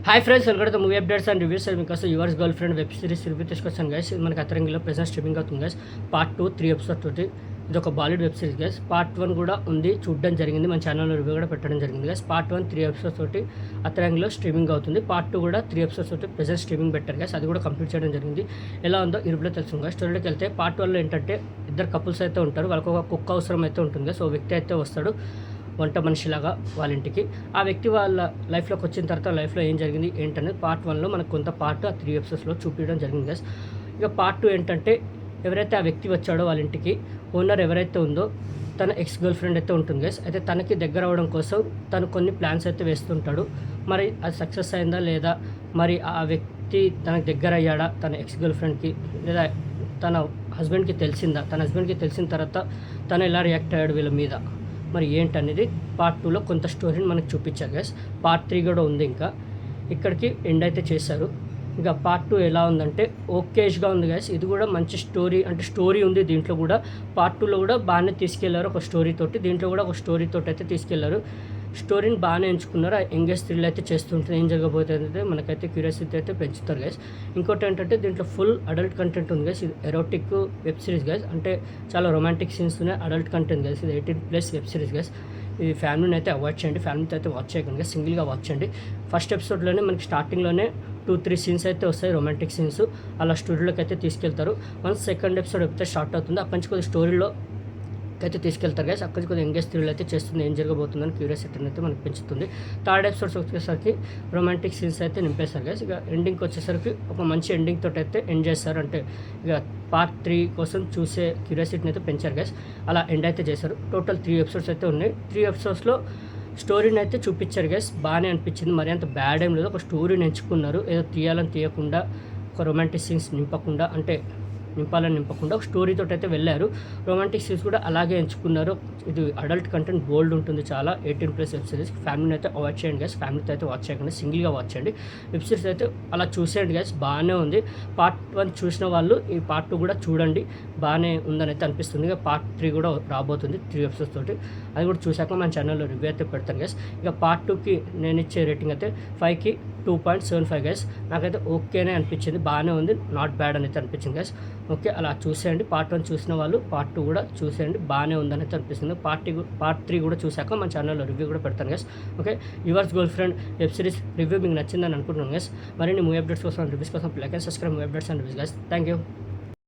Hi friends, welcome to movie updates and reviews. మీకోసం yours girl friend web series review తీసుకొచ్చాను guys. ఇది మనకి అతరంగిలో ప్రెసెంట్ స్ట్రీమింగ్ అవుతుంది గైస్. పార్ట్ 2 3 ఎపిసోడ్ తోటి ఇది ఒక Bollywood web series guys. Part 1 కూడా ఉంది, చూడడం జరిగింది, మన ఛానల్లో రివ్యూ కూడా పెట్టడం జరిగింది గైస్. పార్ట్ 1 3 ఎపిసోడ్స్ తోటి అతరంగిలో స్ట్రీమింగ్ అవుతుంది. పార్ట్ 2 కూడా 3 ఎపిసోడ్స్ తోటి ప్రెసెంట్ స్ట్రీమింగ్ పెట్టారు గైస్. అది కూడా కంప్లీట్ చేయడం జరిగింది. ఎలా ఉందో ఈ రివ్యూలో తెలుసు గైస్. స్టోరీలోకి వెళ్తే పార్ట్ 1లో ఏంటంటే ఇద్దరు కపుల్స్ అయితే ఉంటారు, వాళ్ళకి ఒక కుక్క అవసరం అయితే ఉంటుంది గైస్. సో వ్యక్తి అయితే వస్తాడు వంట మనిషిలాగా వాళ్ళ ఇంటికి. ఆ వ్యక్తి వాళ్ళ లైఫ్లోకి వచ్చిన తర్వాత లైఫ్లో ఏం జరిగింది ఏంటనేది పార్ట్ 1లో మనకు కొంత పార్ట్ ఆ 3 ఎపిసోడ్స్లో చూపించడం జరిగింది గైస్. ఇక పార్ట్ 2 ఏంటంటే ఎవరైతే ఆ వ్యక్తి వచ్చాడో వాళ్ళ ఇంటికి ఓనర్ ఎవరైతే ఉందో తన ఎక్స్ గర్ల్ ఫ్రెండ్ అయితే ఉంటుంది గైస్. అయితే తనకి దగ్గర అవ్వడం కోసం తను కొన్ని ప్లాన్స్ అయితే వేస్తుంటాడు. మరి అది సక్సెస్ అయిందా లేదా, మరి ఆ వ్యక్తి తనకు దగ్గర అయ్యాడా తన ఎక్స్ గర్ల్ ఫ్రెండ్కి, లేదా తన హస్బెండ్కి తెలిసిందా, తన హస్బెండ్కి తెలిసిన తర్వాత తను ఎలా రియాక్ట్ అయ్యాడు వీళ్ళ మీద, మరి ఏంటనేది పార్ట్ 2లో కొంత స్టోరీని మనకు చూపించారు గైస్. పార్ట్ 3 కూడా ఉంది, ఇంకా ఇక్కడికి ఎండ్ అయితే చేశారు. ఇంకా పార్ట్ 2 ఎలా ఉందంటే ఓకేష్గా ఉంది గైస్. ఇది కూడా మంచి స్టోరీ, అంటే స్టోరీ ఉంది దీంట్లో కూడా. పార్ట్ 2లో కూడా బాగానే తీసుకెళ్లారు ఒక స్టోరీ తోటి, దీంట్లో కూడా ఒక స్టోరీ తోటి అయితే తీసుకెళ్లారు. స్టోరీని బాగానే ఎంచుకున్నారు. ఎంగేజ్ థ్రిల్ అయితే చేస్తుంటుంది, ఏం జరగబోతుంది మనకైతే క్యూరియాసిటీ అయితే పెంచుతారు గైస్. ఇంకోటి ఏంటంటే దీంట్లో ఫుల్ అడల్ట్ కంటెంట్ ఉంది గైస్. ఇది ఎరోటిక్ వెబ్ సిరీస్ గైస్, అంటే చాలా రొమాంటిక్ సీన్స్ ఉన్నాయి, అడల్ట్ కంటెంట్ గైస్. ఇది 18+ వెబ్ సిరీస్ గైస్. ఈ ఫ్యామిలీని అయితే అవాయిడ్ చేయండి, ఫ్యామిలీతో అయితే వాచ్ చేయకండి, సింగిల్గా వాచ్ చేయండి. ఫస్ట్ ఎపిసోడ్లోనే మనకి స్టార్టింగ్లోనే 2-3 సీన్స్ అయితే వస్తాయి, రొమాంటిక్ సీన్స్. అలా స్టోరీలోకి అయితే తీసుకెళ్తారు. వన్స్ సెకండ్ ఎపిసోడ్ అయితే స్టార్ట్ అవుతుంది, అక్కడి నుంచి కొద్దిగా స్టోరీలో అయితే తీసుకెళ్తారు గైస్. అక్కడికి కొద్దిగా ఎంగేజ్ థ్రిల్ అయితే చేస్తుంది, ఏం జరగబోతుందని క్యూరియాసిటీని అయితే మనకు పెంచుతుంది. థర్డ్ ఎపిసోడ్స్ వచ్చేసరికి రొమాంటిక్ సీన్స్ అయితే నింపేస్తారు గైస్. ఇక ఎండింగ్కి వచ్చేసరికి ఒక మంచి ఎండింగ్ తోటి అయితే ఎండ్ చేస్తారు, అంటే ఇక పార్ట్ 3 కోసం చూసే క్యూరియాసిటీని అయితే పెంచారు గైస్. అలా ఎండ్ అయితే చేశారు. టోటల్ 3 ఎపిసోడ్స్ అయితే ఉన్నాయి. 3 ఎపిసోడ్స్లో స్టోరీని అయితే చూపించారు గైస్, బాగానే అనిపించింది, మరి అంత బ్యాడ్ ఏం లేదు. ఒక స్టోరీని ఎంచుకున్నారు, ఏదో తీయాలని తీయకుండా, ఒక రొమాంటిక్ సీన్స్ నింపకుండా, అంటే నింపకుండా ఒక స్టోరీతో అయితే వెళ్ళారు. రొమాంటిక్ సీన్స్ కూడా అలాగే ఎంచుకున్నారు. ఇది అడల్ట్ కంటెంట్ బోల్డ్ ఉంటుంది చాలా. 18+ వెబ్ సిరీస్. ఫ్యామిలీని అయితే వాచ్ చేయండి గైస్, ఫ్యామిలీతో అయితే వాచ్ చేయకండి, సింగిల్గా వాచ్ చేయండి. వెబ్ సిరీస్ అయితే అలా చూసేయండి గైస్, బాగానే ఉంది. పార్ట్ 1 చూసిన వాళ్ళు ఈ పార్ట్ 2 కూడా చూడండి, బాగానే ఉందని అయితే అనిపిస్తుంది. ఇక పార్ట్ 3 కూడా రాబోతుంది 3 ఎపిసోడ్స్ తోటి, అది కూడా చూశాక మన ఛానల్లో రివ్యూ అయితే పెడతాను గైస్. ఇక పార్ట్ 2కి నేను ఇచ్చే రేటింగ్ అయితే 5కి 2.75 గైస్. నాకైతే ఓకేనే అనిపించింది, బాగానే ఉంది, నాట్ బ్యాడ్ అని అయితే అనిపించింది గైస్. ఓకే, అలా చూసేయండి. పార్ట్ 1 చూసిన వాళ్ళు పార్ట్ 2 కూడా చూసేయండి, బాగానే ఉందని అయితే అనిపిస్తుంది. పార్ట్ 3 కూడా చూశాక మన ఛానల్లో రివ్యూ కూడా పెడతాను guys. Okay, yours girl friend web series review మీకు నచ్చిందని అనుకుంటున్నాను గైస్. మరిన్ని మూవీ అప్డేట్స్ కోసం, రివ్యూస్ కోసం like and subscribe movie updates and reviews guys. Thank you.